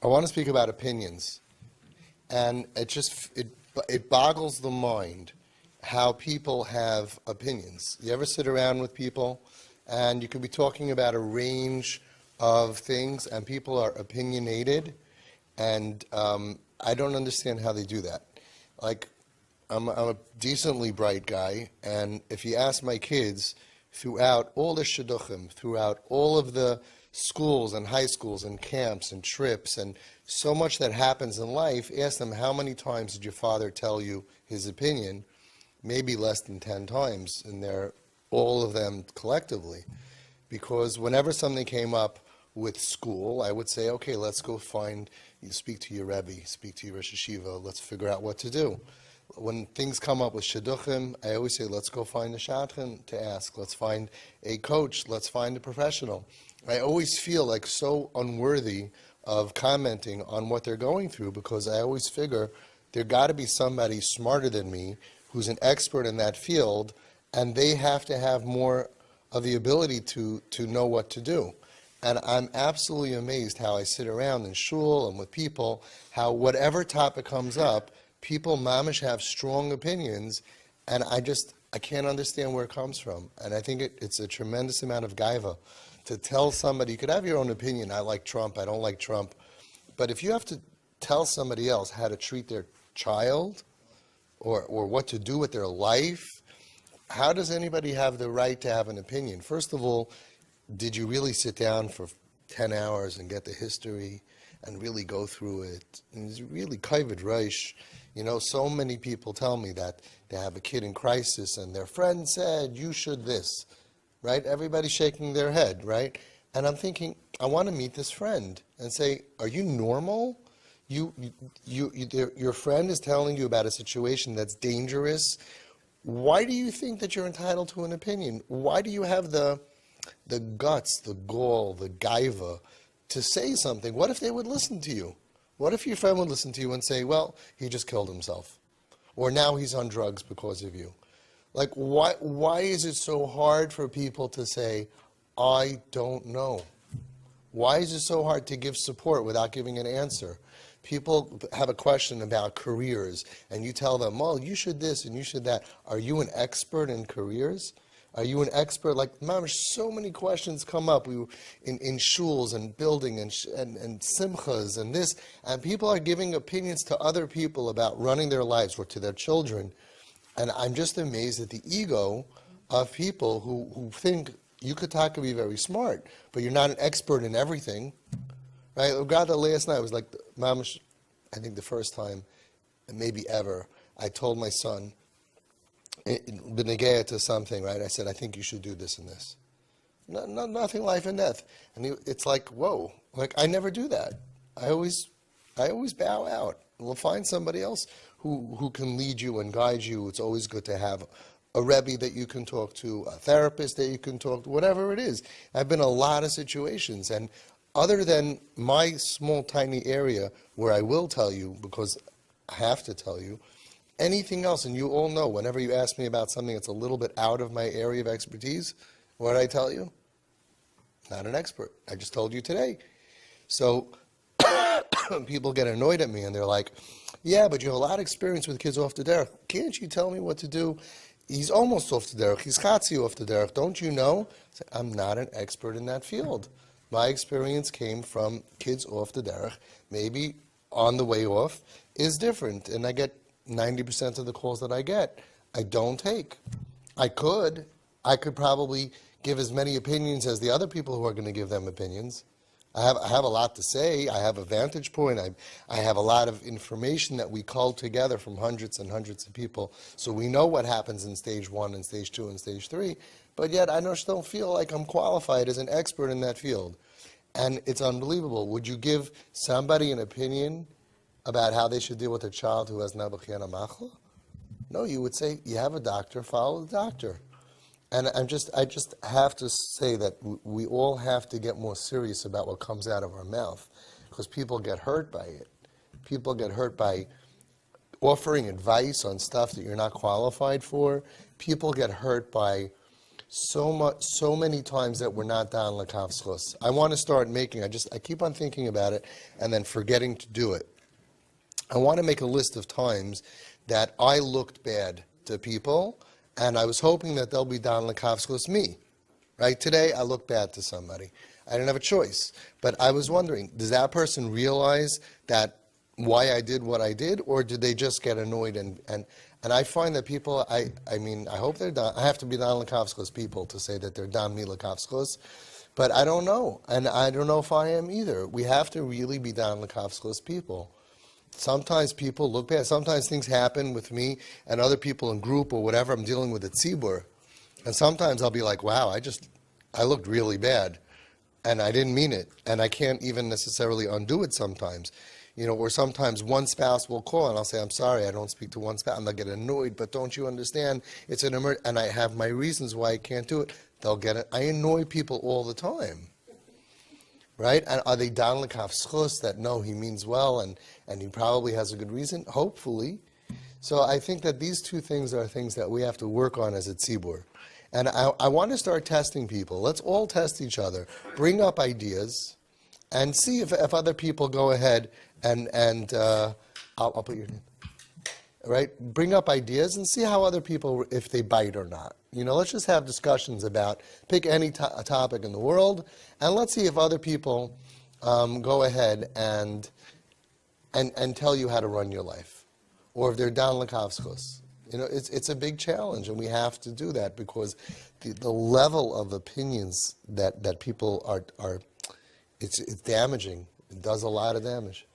I want to speak about opinions, and it boggles the mind how people have opinions. You ever sit around with people, and you could be talking about a range of things, and people are opinionated, and I don't understand how they do that. Like, I'm a decently bright guy, and if you ask my kids, throughout all the shidduchim, throughout all of the schools and high schools and camps and trips and so much that happens in life, ask them how many times did your father tell you his opinion? Maybe less than 10 times, and they're all of them collectively. Because whenever something came up with school, I would say, okay, let's go speak to your Rebbe, speak to your Rosh Hashiva, let's figure out what to do. When things come up with shidduchim, I always say, let's go find a shadchan to ask. Let's find a coach. Let's find a professional. I always feel like so unworthy of commenting on what they're going through because I always figure there got to be somebody smarter than me who's an expert in that field, and they have to have more of the ability to know what to do. And I'm absolutely amazed how I sit around in shul and with people, how whatever topic comes up, people mamish have strong opinions, and I can't understand where it comes from. And I think it's a tremendous amount of gaiva to tell somebody, you could have your own opinion, I like Trump, I don't like Trump, but if you have to tell somebody else how to treat their child or what to do with their life, how does anybody have the right to have an opinion? First of all, did you really sit down for 10 hours and get the history and really go through it? And it's really kavod reish. You know, so many people tell me that they have a kid in crisis and their friend said, you should this, right? Everybody's shaking their head, right? And I'm thinking, I want to meet this friend and say, are you normal? Your friend is telling you about a situation that's dangerous. Why do you think that you're entitled to an opinion? Why do you have the guts, the gall, the gaiva to say something? What if they would listen to you? What if your friend would listen to you and say, well, he just killed himself, or now he's on drugs because of you? Like, why is it so hard for people to say, I don't know? Why is it so hard to give support without giving an answer? People have a question about careers, and you tell them, well, you should this and you should that. Are you an expert in careers? Are you an expert? Like, mamish, so many questions come up in shuls and building and simchas and this, and people are giving opinions to other people about running their lives or to their children. And I'm just amazed at the ego of people who think you could talk to be very smart, but you're not an expert in everything. Right? God, last night was like, mamish, I think the first time, maybe ever, I told my son, benegea to something, right? I said, I think you should do this and this. Nothing life and death. And it's like, whoa, like I never do that. I always bow out. We'll find somebody else who can lead you and guide you. It's always good to have a Rebbe that you can talk to, a therapist that you can talk to, whatever it is. I've been in a lot of situations, and other than my small, tiny area where I will tell you, because I have to tell you, anything else, and you all know, whenever you ask me about something that's a little bit out of my area of expertise, what did I tell you? Not an expert. I just told you today. So people get annoyed at me, and they're like, yeah, but you have a lot of experience with kids off the derech. Can't you tell me what to do? He's almost off the derech. He's chatzi off the derech. Don't you know? I say, I'm not an expert in that field. My experience came from kids off the derech. Maybe on the way off is different, and I get 90% of the calls that I get, I don't take. I could probably give as many opinions as the other people who are going to give them opinions. I have a lot to say. I have a vantage point. I have a lot of information that we cull together from hundreds and hundreds of people. So we know what happens in stage 1 and stage 2 and stage 3. But yet I just don't feel like I'm qualified as an expert in that field. And it's unbelievable. Would you give somebody an opinion about how they should deal with a child who has Nabuchiana Machla? No, you would say, you have a doctor, follow the doctor. And I just have to say that we all have to get more serious about what comes out of our mouth, because people get hurt by it. People get hurt by offering advice on stuff that you're not qualified for. People get hurt by so many times that we're not down lakavskos. I want to start making. I keep on thinking about it and then forgetting to do it. I want to make a list of times that I looked bad to people, and I was hoping that they'll be down lakavskos me. Right? Today, I look bad to somebody. I didn't have a choice. But I was wondering, does that person realize that why I did what I did, or did they just get annoyed? And I find that people, I hope they're down. I have to be down lakavskos people to say that they're down me lakavskos. But I don't know. And I don't know if I am either. We have to really be down lakavskos people. Sometimes people look bad. Sometimes things happen with me and other people in group or whatever I'm dealing with at tzibur. And sometimes I'll be like, wow, I looked really bad. And I didn't mean it. And I can't even necessarily undo it sometimes. Or sometimes one spouse will call and I'll say, I'm sorry, I don't speak to one spouse. And they'll get annoyed, but don't you understand? It's an emergency. And I have my reasons why I can't do it. They'll get it. I annoy people all the time. Right? And are they down l'kavschus that no, he means well and he probably has a good reason? Hopefully. So I think that these two things are things that we have to work on as a tzibur. And I want to start testing people. Let's all test each other. Bring up ideas and see if other people go ahead and I'll put your name. Right? Bring up ideas and see how other people, if they bite or not. Let's just have discussions about, pick any topic in the world, and let's see if other people go ahead and tell you how to run your life. Or if they're down lakavskos. It's a big challenge, and we have to do that because the level of opinions that people are it's damaging. It does a lot of damage.